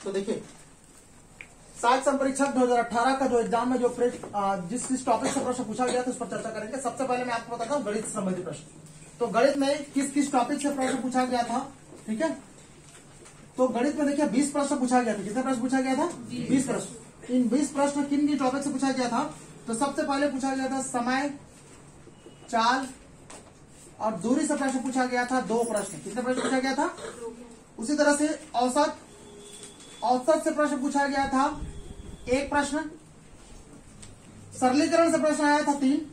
तो देखिए सात परीक्षक 2018 का जो एग्जाम में जो जिस टॉपिक से प्रश्न पूछा गया था उस पर चर्चा करेंगे। सबसे पहले मैं आपको बताता हूँ गणित से संबंधित प्रश्न। तो गणित में किस किस टॉपिक से प्रश्न पूछा गया था, ठीक है। तो गणित में देखिए 20 प्रश्न पूछा गया था। कितने प्रश्न पूछा गया था? 20 प्रश्न। इन 20 प्रश्न किन किन टॉपिक से पूछा गया था? तो सबसे पहले पूछा गया था समय, चाल और दूरी से प्रश्न पूछा गया था 2 प्रश्न। कितने प्रश्न पूछा गया था? उसी तरह से औसत से प्रश्न पूछा गया था 1 प्रश्न। सरलीकरण से प्रश्न आया था 3।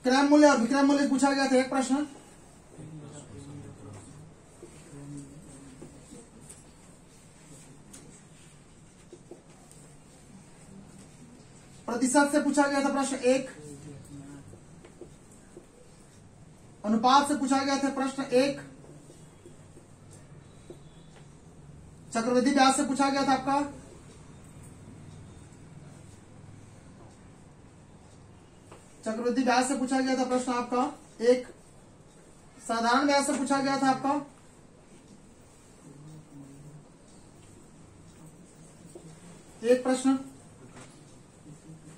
क्रम मूल्य और विक्रम मूल्य पूछा गया था 1 प्रश्न। प्रतिशत से पूछा गया था प्रश्न 1। अनुपात से पूछा गया था प्रश्न 1। चक्रवृद्धि ब्याज से पूछा गया था आपका चक्रवृद्धि ब्याज से पूछा गया था प्रश्न आपका 1। साधारण ब्याज से पूछा गया था आपका 1 प्रश्न।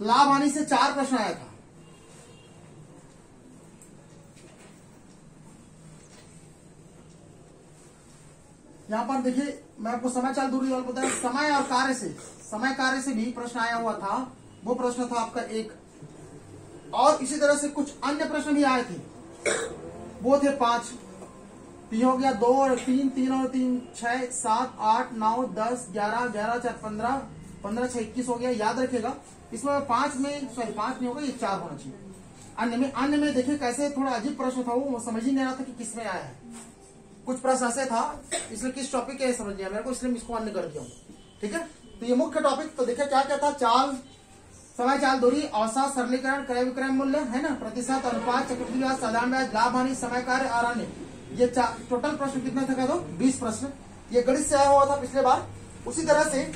लाभ हानि से 4 प्रश्न आया था। यहां पर देखिए मैं आपको समय चाल दूरी और बताया। समय कार्य से भी प्रश्न आया हुआ था। वो प्रश्न था आपका 1। और इसी तरह से कुछ अन्य प्रश्न भी आए थे, वो थे 5। तो हो गया 2 और 3, 3 और 3 6, 7, 8, 9, 10, 11, 11, 4, 15, 15, 6, 21 हो गया। याद रखिएगा इसमें 5 नहीं होगा, ये 4 होना चाहिए। अन्य में देखिए कैसे थोड़ा अजीब प्रश्न था, वो समझ ही नहीं आ रहा था कि किसमें आया है। कुछ प्रश्न ऐसे था, इसलिए किस टॉपिक के समझ नहीं आया मेरे को, इसलिए इसको अन्य कर दिया हूं, ठीक है। तो ये मुख्य टॉपिक तो देखिए क्या क्या था? चाल, समय चाल दूरी, औसत, सरलीकरण, क्रय विक्रय मूल्य, है ना, प्रतिशत, अनुपात, चक्रवृद्धि ब्याज, साधारण ब्याज, लाभ हानि, समय कार्य और अन्य। ये टोटल प्रश्न कितना था? तो 20 प्रश्न। ये गणित से आया हुआ था पिछले बार। उसी तरह से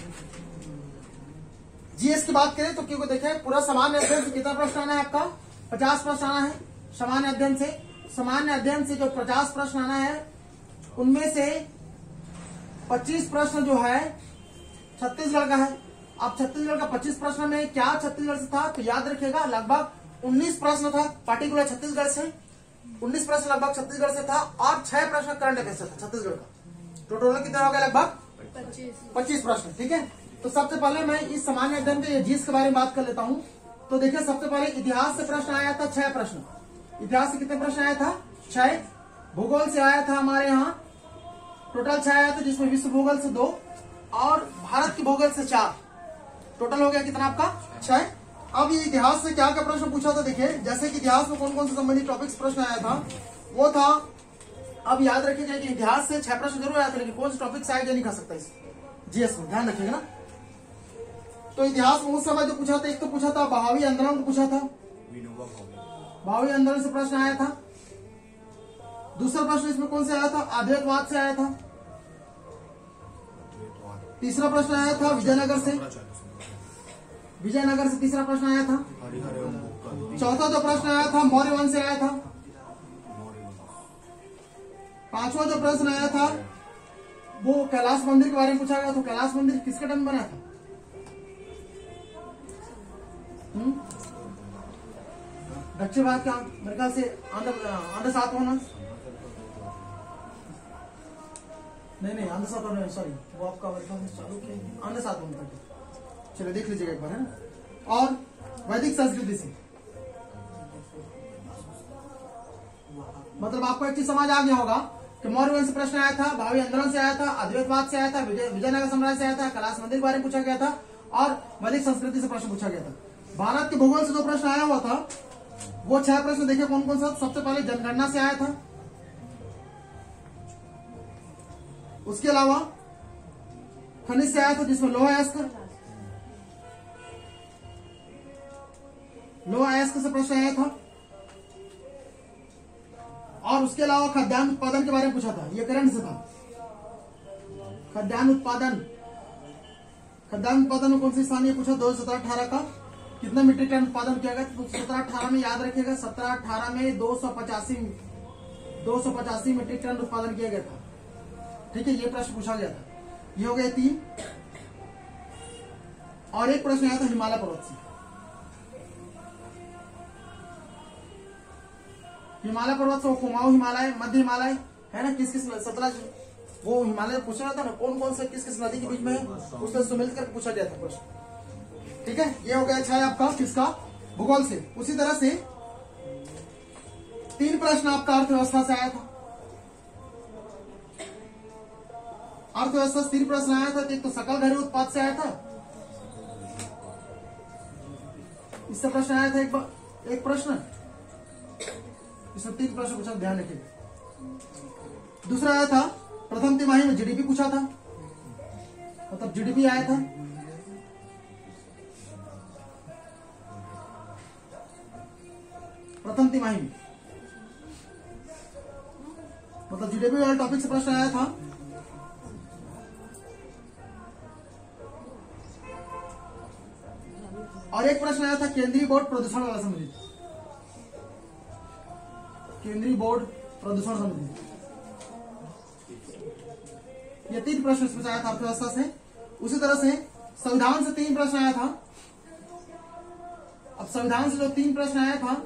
जीएस की बात करें तो क्योंकि देखें पूरा सामान्य अध्ययन से कितना प्रश्न आना है आपका? 50 प्रश्न आना है सामान्य अध्ययन से जो 50 प्रश्न आना है उनमें से 25 प्रश्न जो है छत्तीसगढ़ का है। अब छत्तीसगढ़ का 25 प्रश्न में क्या छत्तीसगढ़ से था? तो याद रखिएगा लगभग 19 प्रश्न था पार्टिकुलर छत्तीसगढ़ से। 19 प्रश्न लगभग छत्तीसगढ़ से था और 6 प्रश्न करंट अफेयर्स से था छत्तीसगढ़ का। तो टोटल कितना हो गया? लगभग 25 प्रश्न, ठीक है। तो सबसे पहले मैं इस सामान्य अध्ययन के जीएस के बारे में बात कर लेता हूं। तो देखिए सबसे पहले इतिहास से प्रश्न आया था 6 प्रश्न। इतिहास से कितने प्रश्न आया था? 6। भूगोल से आया था हमारे यहाँ टोटल 6 आया था, जिसमें विश्व भूगोल से 2 और भारत की भूगोल से 4। टोटल हो गया कितना आपका? 6। अब ये इतिहास से क्या क्या प्रश्न पूछा था देखिए, जैसे कि इतिहास में कौन कौन से संबंधित टॉपिक्स प्रश्न आया था वो था। अब याद रखिएगा कि इतिहास से 6 प्रश्न जरूर आया था, लेकिन कौन से टॉपिक से आया नहीं खा सकता इस जीएस में, ध्यान रखिएगा ना। तो इतिहास में उस समय जो पूछा था, एक तो पूछा था बहावी आंदोलन को पूछा था, बहावी आंदोलन से प्रश्न आया था। दूसरा प्रश्न इसमें कौन से आया था? अद्वैतवाद से आया था। तीसरा प्रश्न आया था विजयनगर से तीसरा प्रश्न आया था। चौथा जो प्रश्न आया था मौर्य वंश से आया था। 5वां जो प्रश्न आया था वो कैलाश मंदिर के बारे में पूछा गया। तो कैलाश मंदिर किसके टाइम बना था? दक्षिण भारत का मेरे ख्याल से आंध्र सातवां, नहीं आंध्र सातवां, सॉरी वो आपका मेरे ख्याल से चालू किया आंध्र सातवां तक। चलिए देख लीजिएगा एक बार, है ना। और वैदिक संस्कृति से मतलब आपको एक चीज समझ आ गया होगा कि मौर्य वंश से प्रश्न आया था, भावी आंदोलन से आया था, अद्वैतवाद से आया था, विजयनगर साम्राज्य से आया था, कैलाश मंदिर के बारे में पूछा गया था और वैदिक संस्कृति से प्रश्न पूछा गया था। भारत के भूगोल से 2 प्रश्न आया हुआ था। वो 6 प्रश्न देखिए कौन कौन सा। सबसे पहले जनगणना से आया था। उसके अलावा खनिज से आया था, जिसमें लोहा अयस्क से प्रश्न आया था। और उसके अलावा खाद्यान्न उत्पादन के बारे में पूछा था, ये करंट से था। खाद्यान्न उत्पादन में कौन सी स्थान? ये पूछा 2017-18 का कितना मीट्रिक टन उत्पादन किया गया? तो 17-18 में याद रखिएगा, 17-18 में 285 मीट्रिक टन उत्पादन किया गया था। ठीक है, ये प्रश्न पूछा गया था। ये हो गए 3। और एक प्रश्न आया था हिमालय पर्वत से। हिमालय पर्वत से कुमाऊं हिमालय, मध्य हिमालय है ना, किस किस सतलज, वो हिमालय पूछा था ना, कौन कौन से किस किस नदी के बीच में है, उससे सुमिल कर पूछा गया था प्रश्न। ठीक है, ये हो गया 6 आपका किसका? भूगोल से। उसी तरह से 3 प्रश्न आपका अर्थव्यवस्था से आया था। अर्थव्यवस्था से 3 प्रश्न आया था। एक तो सकल घरेलू उत्पाद से आया था, इससे प्रश्न आया था एक प्रश्न, इसमें 3 प्रश्न पूछा, ध्यान रखिएगा। दूसरा आया था प्रथम तिमाही में जीडीपी पूछा था, मतलब जीडीपी आया था। प्रथम तिमाही में मतलब जीडीपी वाले टॉपिक से प्रश्न आया था। और एक प्रश्न आया था केंद्रीय बोर्ड प्रदूषण वाला संबंधित, केंद्रीय बोर्ड प्रदूषण संबंधित। ये 3 प्रश्न इसमें आया था अर्थव्यवस्था से। उसी तरह से संविधान से 3 प्रश्न आया था। अब संविधान से जो 3 प्रश्न आया था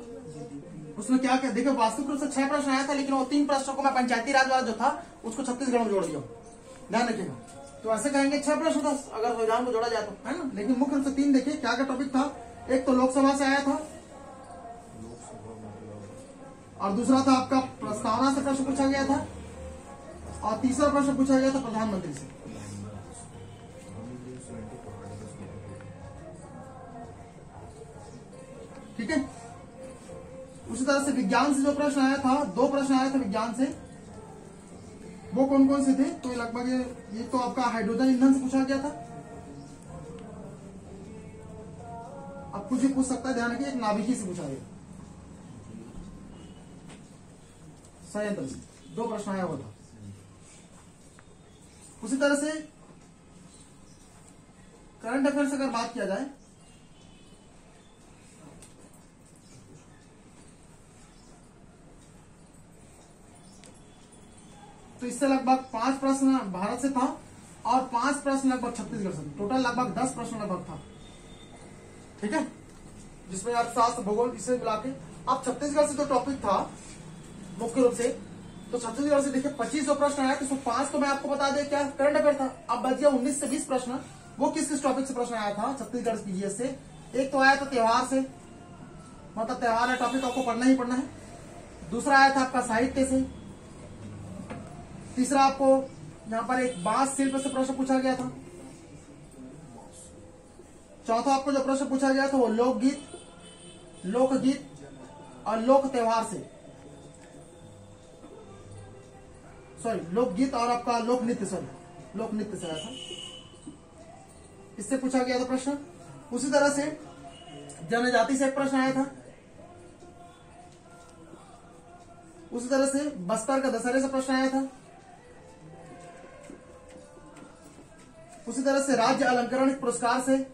उसमें क्या क्या देखो, वास्तविक रूप से 6 प्रश्न आया था, लेकिन वो 3 प्रश्नों को मैं पंचायती राज वाला जो था उसको छत्तीसगढ़ में जोड़ दिया, ध्यान रखिएगा। तो ऐसे कहेंगे 6 प्रश्न था अगर संविधान को जोड़ा जाए तो, है ना। लेकिन मुख्य रूप से 3 देखिए क्या क्या टॉपिक था। एक तो लोकसभा से आया था, और दूसरा था आपका प्रस्तावना से प्रश्न पूछा गया था, और तीसरा प्रश्न पूछा गया था प्रधानमंत्री से। ठीक है, उसी तरह से विज्ञान से जो प्रश्न आया था, 2 प्रश्न आया था विज्ञान से। वो कौन कौन से थे? तो लगभग ये तो आपका हाइड्रोजन ईंधन से पूछा गया था। अब कुछ भी पूछ सकता है, ध्यान रखिए। एक नाभिकी से पूछा गया, संयंत्र से 2 प्रश्न आया हुआ था। उसी तरह से करंट अफेयर से अगर बात किया जाए तो इससे लगभग 5 प्रश्न भारत से था और 5 प्रश्न लगभग छत्तीसगढ़ से। टोटल लगभग 10 प्रश्न लगभग था। ठीक है, जिसमें अर्थशास्त्र, भूगोल इसे मिला के। अब छत्तीसगढ़ से जो टॉपिक था मुख्य रूप से, तो छत्तीसगढ़ से देखिए 25 प्रश्न आया, तो 5 तो मैं आपको बता दें क्या करंट अफेयर था। अब बच गया 19 से 20 प्रश्न। वो किस किस टॉपिक से प्रश्न आया था छत्तीसगढ़ की जीएस से? एक तो आया था त्योहार से, मतलब त्योहार है टॉपिक आपको पढ़ना ही पढ़ना है। दूसरा आया था आपका साहित्य से। तीसरा आपको यहाँ पर एक बांस शिल्प से प्रश्न पूछा गया था। चौथा आपको जो प्रश्न पूछा गया था वो लोकगीत और लोक त्योहार से, सॉरी लोकगीत और आपका लोक नृत्य से आया था, इससे पूछा गया था प्रश्न। उसी तरह से जनजाति से एक प्रश्न आया था। उसी तरह से बस्तर का दशहरे से प्रश्न आया था। उसी तरह से राज्य अलंकरण पुरस्कार से,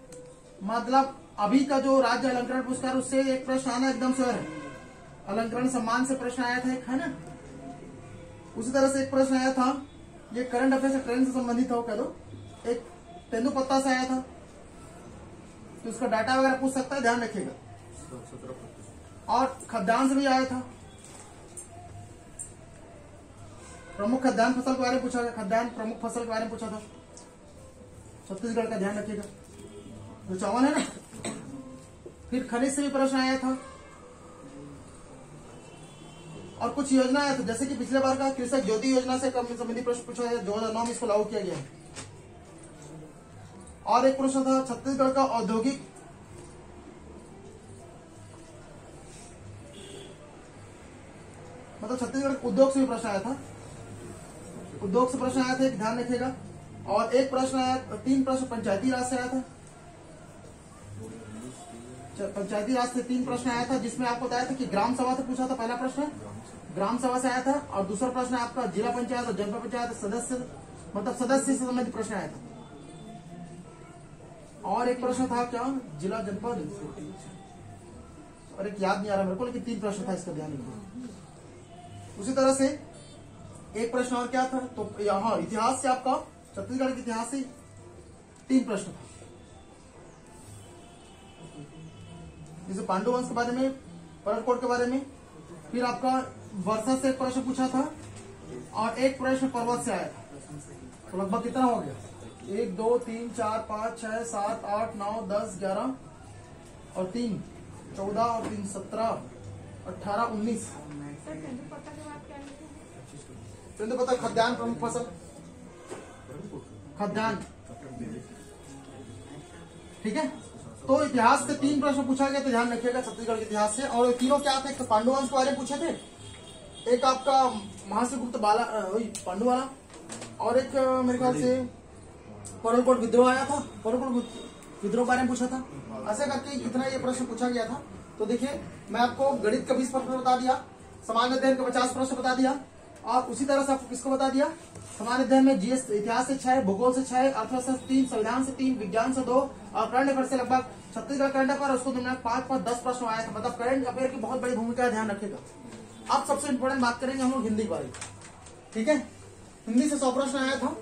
मतलब अभी का जो राज्य अलंकरण पुरस्कार उससे एक प्रश्न आना एकदम श्योर है। अलंकरण सम्मान से प्रश्न आया था एक, है ना। उसी तरह से एक प्रश्न आया था, ये करंट अफेयर से ट्रेन से संबंधित हो कह दो, एक तेंदुपत्ता से आया था, तो इसका डाटा वगैरह पूछ सकता है, ध्यान रखिएगा। और खाद्यान्न से भी आया था, प्रमुख खाद्यान्न फसल के बारे में पूछा गया, खाद्यान्न प्रमुख फसल के बारे में पूछा था छत्तीसगढ़ का, ध्यान रखिएगा। जो चावल है ना। फिर खनिज से भी प्रश्न आया था और कुछ योजना आया था, जैसे कि पिछले बार का कृषक ज्योति योजना से संबंधित प्रश्न पूछा गया, 2009 में इसको लागू किया गया है। और एक प्रश्न था छत्तीसगढ़ का औद्योगिक मतलब छत्तीसगढ़ उद्योग से भी प्रश्न आया था, उद्योग से प्रश्न आया था, एक ध्यान रखिएगा। और एक प्रश्न आया, 3 प्रश्न पंचायती राज से आया था। पंचायती राज से 3 प्रश्न आया था, जिसमें आपको बताया था कि ग्राम सभा से पूछा था, पहला प्रश्न ग्राम सभा से आया था, और दूसरा प्रश्न आपका जिला पंचायत और जनपद पंचायत सदस्य मतलब सदस्य से संबंधित प्रश्न आया था। और एक प्रश्न था क्या, जिला जनपद, और एक याद नहीं आ रहा मेरे को, लेकिन 3 प्रश्न था, इसका ध्यान रखिए। उसी तरह से एक प्रश्न और क्या था, तो यहाँ इतिहास से आपका छत्तीसगढ़ के इतिहास से 3 प्रश्न था, जैसे पांडु वंश के बारे में, परलकोट के बारे में, फिर आपका वर्षा से एक प्रश्न पूछा था, और एक प्रश्न पर्वत से आया था। तो लगभग कितना हो गया, 1 2 3 4 5 6 7 8 9 10 11 और 3 14 और 3 17 18 19। पता खाद्यान्न प्रमुख फसल, खाद्यान्न, ठीक है। तो इतिहास से 3 प्रश्न पूछा गया, तो ध्यान रखिएगा छत्तीसगढ़ के इतिहास से। और तीनों क्या थे, एक तो पांडु वंश के बारे में पूछे थे, एक आपका महाश्रीगुप्त बाला वही पांडु वाला, और एक मेरे ख्याल से परलकोट विद्रोह आया था, परलकोट विद्रोह बारे में पूछा था। ऐसा करके कितना ये प्रश्न पूछा गया था। तो देखिए, मैं आपको गणित का 20 प्रश्न बता दिया, सामान्य अध्ययन का 50 प्रश्न बता दिया, और उसी तरह से आपको किसको बता दिया, सामान्य अध्ययन में जीएस इतिहास से 6, भूगोल से 6, अर्थशास्त्र से 3, संविधान से 3, विज्ञान से 2 और करंट अफेयर से लगभग छत्तीसगढ़ करंट अफेयर, उसको 5-10 प्रश्न आया था। मतलब करंट अफेयर की बहुत बड़ी भूमिका है, ध्यान रखिएगा। अब सबसे इंपॉर्टेंट बात करेंगे हम लोग हिंदी के बारे में, ठीक है। हिंदी से 100 प्रश्न आया था।